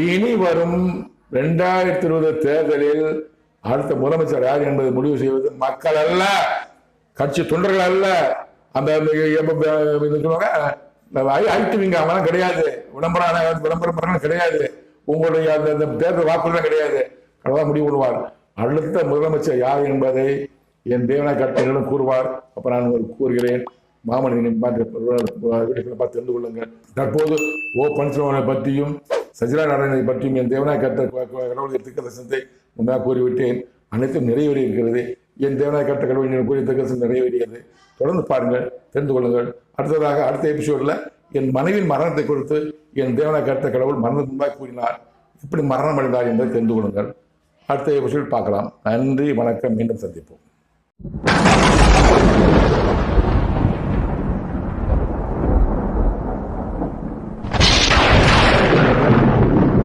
இனி வரும் 2020 தேர்தலில் அடுத்த முதலமைச்சர் யார் என்பதை முடிவு செய்வது மக்கள் அல்ல, கட்சி தொண்டர்கள் அல்ல. அந்த ஐட்டுவீங்க அவெல்லாம் கிடையாது, விளம்பரம் கிடையாது, உங்களுடைய அந்த தேர்தல் வாக்குறுதி கிடையாது. அதான் முடிவு பண்ணுவார். அடுத்த முதலமைச்சர் யார் என்பதை என் தேவனாய் கட்டளையிடம் கூறுவார். அப்ப நான் கூறுகிறேன், மாமனிதனை பார்த்து தெரிந்து கொள்ளுங்கள். தற்போது ஓ பன்னீர்செல்வனை பற்றியும் சஜிலா நாராயணனை பற்றியும் என் தேவனாய் கட்ட கடவுளுடைய திக்கதரிசனத்தை முன்னாக கூறிவிட்டேன். அனைத்தும் நிறைவேறி இருக்கிறது. என் தேவனாய் கட்ட கடவுள் கூறிய திக்கதரிசனம் நிறைவேறியது. தொடர்ந்து பாருங்கள், தெரிந்து கொள்ளுங்கள். அடுத்ததாக அடுத்த எபிசோடில் என் மனைவியின் மரணத்தை குறித்து என் தேவனாய் கட்ட கடவுள் மரணத்துக்கு முன்பாக கூறினார், இப்படி மரணம் அடைந்தார் என்பதை தெரிந்து கொள்ளுங்கள். அடுத்த எபிசோட் பார்க்கலாம். நன்றி, வணக்கம். மீண்டும் சந்திப்போம்.